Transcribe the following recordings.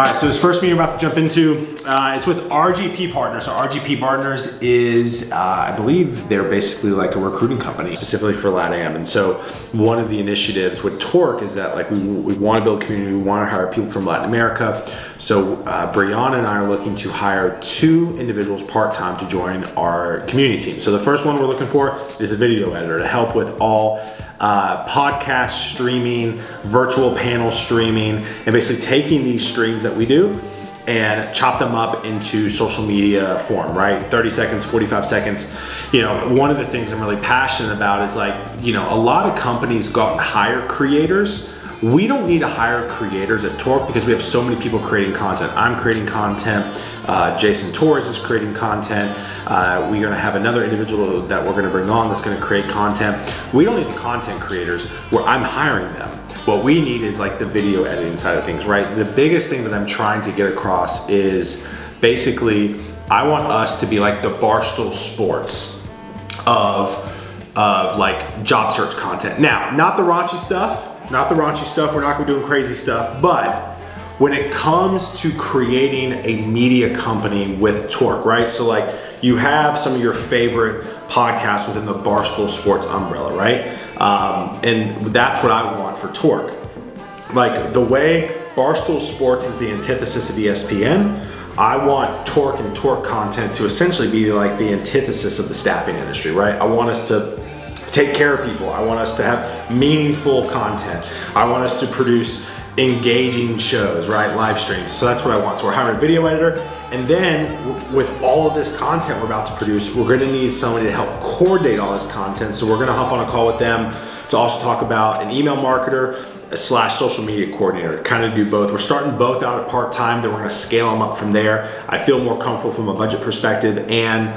All right, so this first meeting we're about to jump into, it's with RGP Partners. So RGP Partners is, I believe they're basically like a recruiting company, specifically for LATAM. And so one of the initiatives with Torc is that like we want to build a community, we want to hire people from Latin America. So Brianna and I are looking to hire 2 individuals part-time to join our community team. So the first one we're looking for is a video editor to help with all podcast streaming, virtual panel streaming, and basically taking these streams that we do and chop them up into social media form, right? 30 seconds, 45 seconds. You know, one of the things I'm really passionate about is like, you know, a lot of companies go out and hire creators. We don't need to hire creators at Torc because we have so many people creating content. I'm creating content, Jason Torres is creating content. We're gonna have another individual that we're gonna bring on that's gonna create content. We don't need the content creators where I'm hiring them. What we need is like the video editing side of things, right? The biggest thing that I'm trying to get across is basically, I want us to be like the Barstool Sports of like job search content. Now, not the raunchy stuff, we're not gonna be doing crazy stuff, but when it comes to creating a media company with Torc, right? So like you have some of your favorite podcasts within the Barstool Sports umbrella, right? And that's what I want for Torc. Like the way Barstool Sports is the antithesis of ESPN, I want Torc and Torc content to essentially be like the antithesis of the staffing industry, right? I want us to take care of people. I want us to have meaningful content. I want us to produce engaging shows, right? Live streams. So that's what I want. So we're hiring a video editor. And then with all of this content we're about to produce, we're gonna need somebody to help coordinate all this content. So we're gonna hop on a call with them to also talk about an email marketer / social media coordinator, kind of do both. We're starting both out at part-time, then we're gonna scale them up from there. I feel more comfortable from a budget perspective and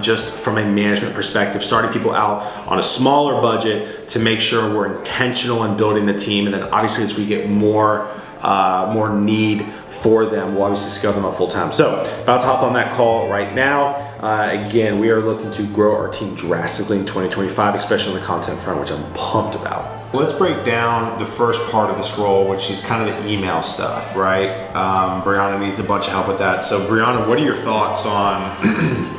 just from a management perspective, starting people out on a smaller budget to make sure we're intentional in building the team. And then obviously as we get more need for them, we'll obviously scale them up full time. So about to hop on that call right now. Again, we are looking to grow our team drastically in 2025, especially on the content front, which I'm pumped about. Let's break down the first part of this role, which is kind of the email stuff, right? Brianna needs a bunch of help with that. So Brianna, what are your thoughts on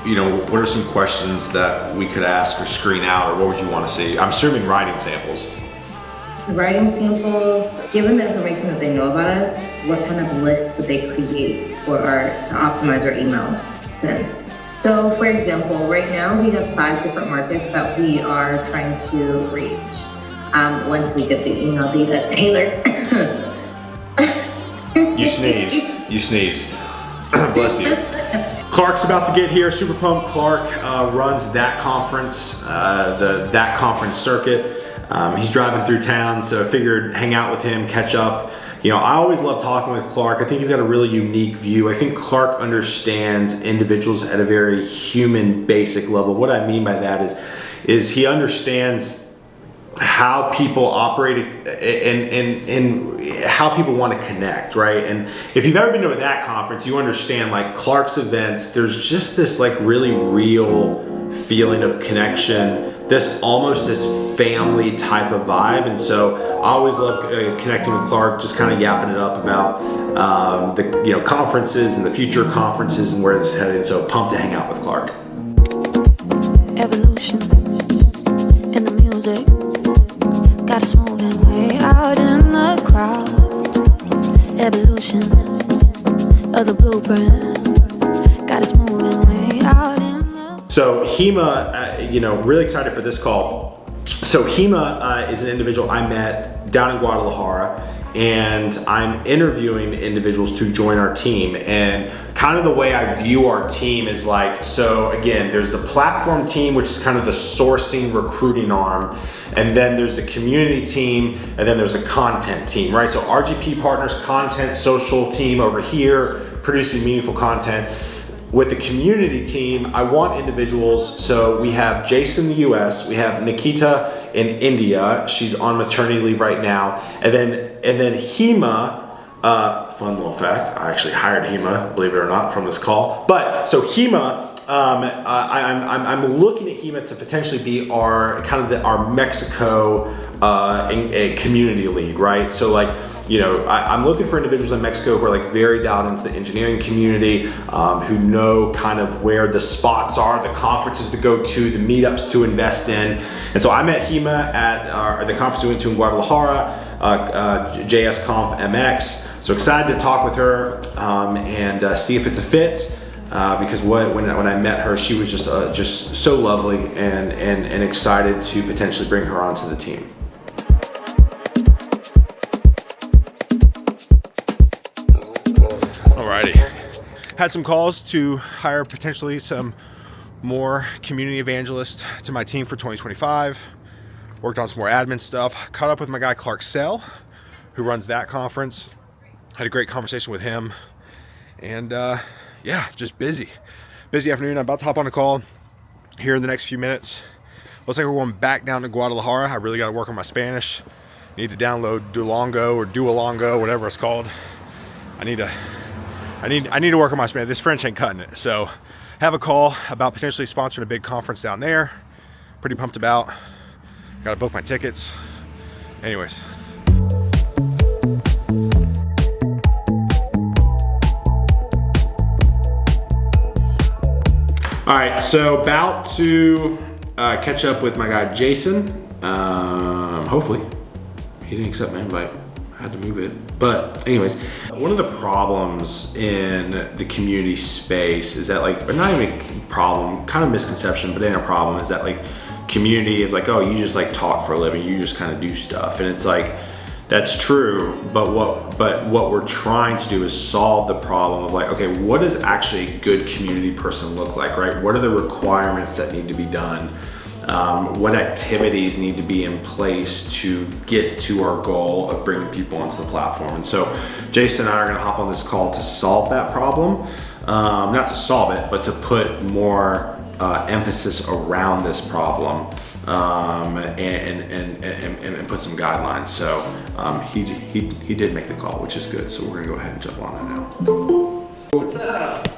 you know, what are some questions that we could ask or screen out, or what would you want to see? I'm assuming writing samples. Writing samples, given the information that they know about us, what kind of list would they create to optimize our email sends? So for example, right now we have 5 different markets that we are trying to reach. Once we get the email data tailored. You sneezed. Bless you. Clark's about to get here, super pumped. Clark runs that conference, that conference circuit. He's driving through town, so I figured hang out with him, catch up. You know, I always love talking with Clark. I think he's got a really unique view. I think Clark understands individuals at a very human, basic level. What I mean by that is he understands how people operate and how people want to connect, right? And if you've ever been to that conference, you understand like Clark's events, there's just this like really real feeling of connection, this family type of vibe. And so I always love connecting with Clark, just kind of yapping it up about the conferences and the future conferences and where this is headed. So pumped to hang out with Clark. Evolution in the music got us moving way out in the crowd. Evolution of the blueprint got us moving way out in the... So Hema, really excited for this call. So Hema is an individual I met down in Guadalajara, and I'm interviewing individuals to join our team. And kind of the way I view our team is like, so again, there's the platform team, which is kind of the sourcing recruiting arm. And then there's the community team, and then there's a content team, right? So RGP Partners, content, social team over here, producing meaningful content. With the community team, I want individuals, so we have Jason in the US, we have Nikita in India, she's on maternity leave right now, and then Hema, fun little fact, I actually hired Hema, believe it or not, from this call. But so Hema, I'm looking at Hema to potentially be our Mexico community lead, right? So like I'm looking for individuals in Mexico who are like very dialed into the engineering community, who know kind of where the spots are, the conferences to go to, the meetups to invest in. And so I met Hema at the conference we went to in Guadalajara, JS Conf MX. So excited to talk with her and see if it's a fit. Because when I met her, she was just so lovely and excited to potentially bring her onto the team. Alrighty, had some calls to hire potentially some more community evangelists to my team for 2025. Worked on some more admin stuff. Caught up with my guy Clark Sell, who runs that conference. Had a great conversation with him, and yeah, just busy afternoon. I'm about to hop on a call here in the next few minutes. Looks like we're going back down to Guadalajara. I really got to work on my Spanish. Need to download Duolingo, whatever it's called. I need to work on my Spanish. This French ain't cutting it. So have a call about potentially sponsoring a big conference down there. Pretty pumped about. Got to book my tickets. Anyways. All right, so about to catch up with my guy Jason. Hopefully, he didn't accept my invite. I had to move it. But anyways, one of the problems in the community space is that, like, not even a problem, kind of misconception, but ain't a problem, is that like community is like, oh, you just like talk for a living, you just kind of do stuff, and it's like, that's true, but what we're trying to do is solve the problem of like, okay, what does actually a good community person look like, right? What are the requirements that need to be done? What activities need to be in place to get to our goal of bringing people onto the platform? And so Jason and I are gonna hop on this call to solve that problem. Not to solve it, but to put more emphasis around this problem. And put some guidelines. So he did make the call, which is good. So we're gonna go ahead and jump on it now. What's up?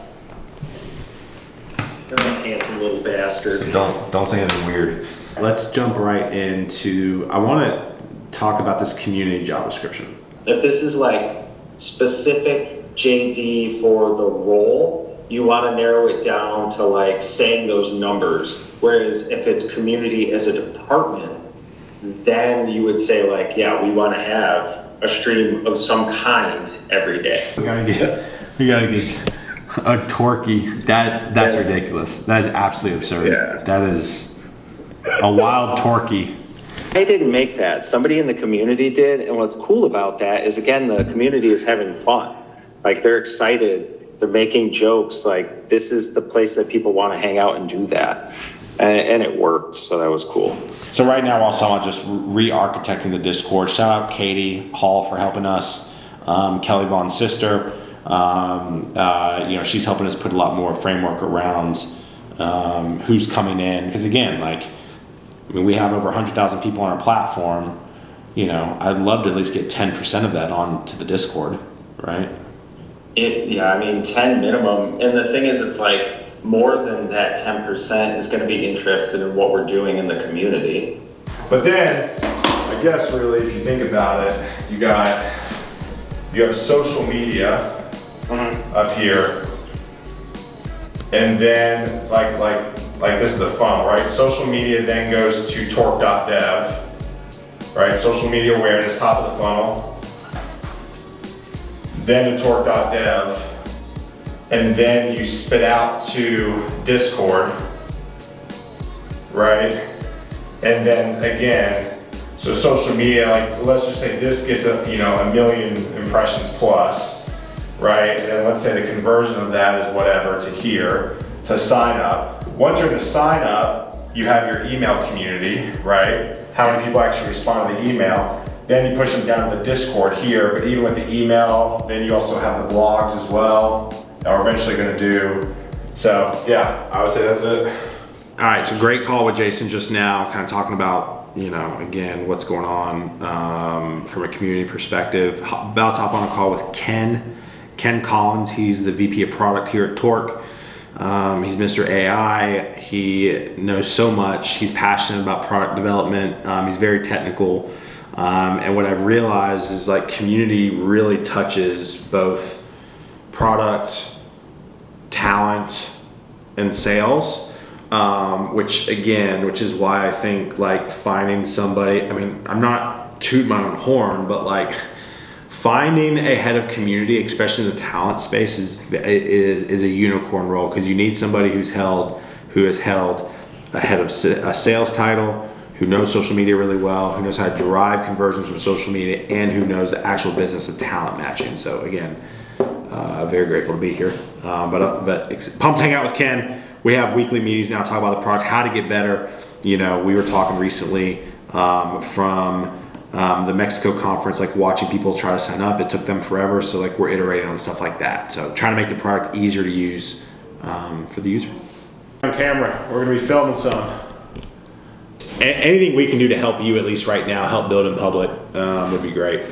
You're a handsome little bastard. So don't say anything weird. Let's jump right into. I want to talk about this community job description. If this is like specific JD for the role, you want to narrow it down to like saying those numbers. Whereas if it's community as a department, then you would say like, yeah, we want to have a stream of some kind every day. We gotta get a torquey. That's ridiculous. That is absolutely absurd. Yeah. That is a wild torquey. I didn't make that. Somebody in the community did. And what's cool about that is, again, the community is having fun. Like, they're excited. They're making jokes. Like, this is the place that people want to hang out and do that. And it worked, so that was cool. So right now, while someone just re-architecting the Discord, shout out Katie Hall for helping us, Kelly Vaughn's sister. She's helping us put a lot more framework around who's coming in. Because again, we have over 100,000 people on our platform. I'd love to at least get 10% of that onto the Discord, right? 10 minimum. And the thing is, it's like, more than that 10% is going to be interested in what we're doing in the community. But then, I guess really, if you think about it, you have social media up here, and then like this is the funnel, right? Social media then goes to torc.dev, right? Social media awareness, top of the funnel, then to torc.dev. And then you spit out to Discord, right? And then again, so social media, like let's just say this gets a million impressions plus, right? And then let's say the conversion of that is whatever to here to sign up. Once you're to sign up, you have your email community, right? How many people actually respond to the email? Then you push them down to the Discord here, but even with the email, then you also have the blogs as well. That we're eventually going to do. So yeah, I would say that's it. All right, so great call with Jason just now, kind of talking about, again, what's going on from a community perspective. About to hop on a call with Ken Collins. He's the VP of product here at Torc. He's Mr. AI. He knows so much. He's passionate about product development. He's very technical. And what I've realized is like community really touches both product, talent, and sales. Which is why I think like finding somebody, I mean, I'm not tooting my own horn, but like finding a head of community, especially in the talent space, is a unicorn role, because you need somebody who has held a head of a sales title, who knows social media really well, who knows how to derive conversions from social media, and who knows the actual business of talent matching. So again, very grateful to be here. But pumped to hang out with Ken. We have weekly meetings now, talk about the product, how to get better. You know, we were talking recently from the Mexico conference, like watching people try to sign up. It took them forever, so like we're iterating on stuff like that. So trying to make the product easier to use for the user. On camera, we're gonna be filming some. Anything we can do to help you, at least right now, help build in public would be great.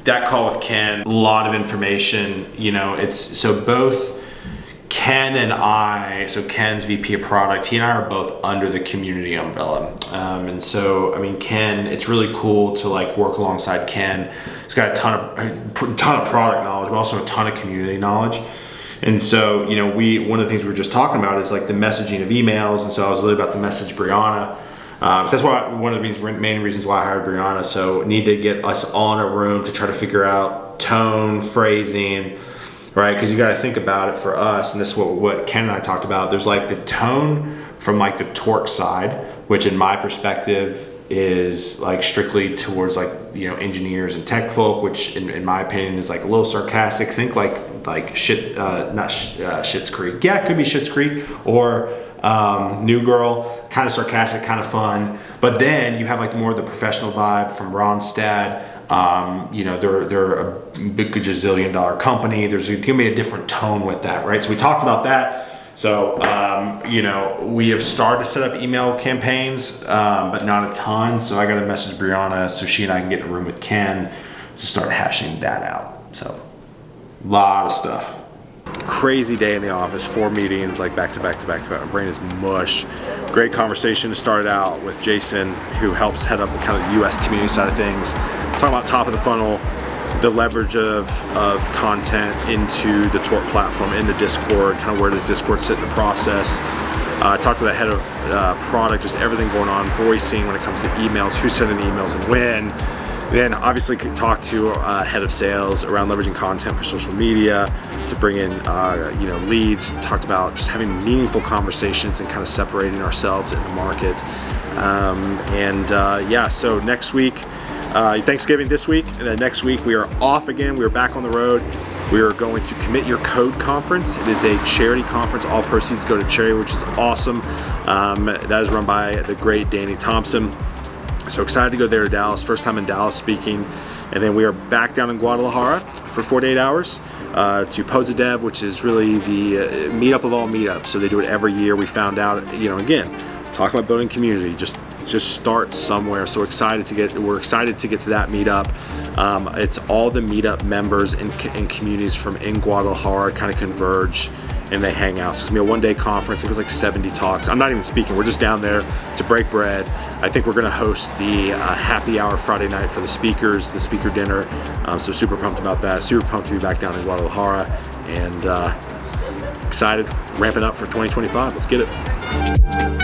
That call with Ken, a lot of information. You know, it's so both Ken and I, so Ken's VP of product, he and I are both under the community umbrella. And so, I mean, Ken, it's really cool to like work alongside Ken. He's got a ton of product knowledge, but also a ton of community knowledge. And so, you know, one of the things we were just talking about is like the messaging of emails. And so I was really about to message Brianna. So that's why one of the main reasons why I hired Brianna. So need to get us all in a room to try to figure out tone, phrasing, right? Because you got to think about it for us, and this is what Ken and I talked about. There's like the tone from like the torc side, which in my perspective is like strictly towards like, you know, engineers and tech folk, which in my opinion is like a little sarcastic. Think like shit, not Schitt's Creek. Yeah, it could be Schitt's Creek or New Girl, kind of sarcastic, kind of fun. But then you have like more of the professional vibe from Ronstadt. You know, they're a big gazillion dollar company. There's gonna be a different tone with that, right? So we talked about that. So, you know, we have started to set up email campaigns, but not a ton. So I got to message Brianna so she and I can get in a room with Ken to start hashing that out. So a lot of stuff. Crazy day in the office, 4 meetings, like back to back. My brain is mush. Great conversation. Started out with Jason, who helps head up the kind of US community side of things. Talking about top of the funnel, the leverage of content into the torc platform, into Discord, kind of where does Discord sit in the process. Talk to the head of product, just everything going on, voicing when it comes to emails, who's sending emails and when. Then obviously could talk to head of sales around leveraging content for social media to bring in you know, leads. Talked about just having meaningful conversations and kind of separating ourselves in the market. Yeah, so next week, Thanksgiving this week, and then next week we are off again. We are back on the road. We are going to Commit Your Code conference. It is a charity conference. All proceeds go to charity, which is awesome. That is run by the great Danny Thompson. So excited to go there to Dallas. First time in Dallas speaking. And then we are back down in Guadalajara for 48 hours to tdesseyn, which is really the meetup of all meetups. So they do it every year. We found out, you know, again, talk about building community. Just start somewhere. So we're excited to get to that meetup. It's all the meetup members and communities from in Guadalajara kind of converge and they hang out. So it's gonna be a one-day conference. It was like 70 talks. I'm not even speaking. We're just down there to break bread. I think we're gonna host the happy hour Friday night for the speakers, the speaker dinner. So super pumped about that. Super pumped to be back down in Guadalajara, and excited, ramping up for 2025. Let's get it.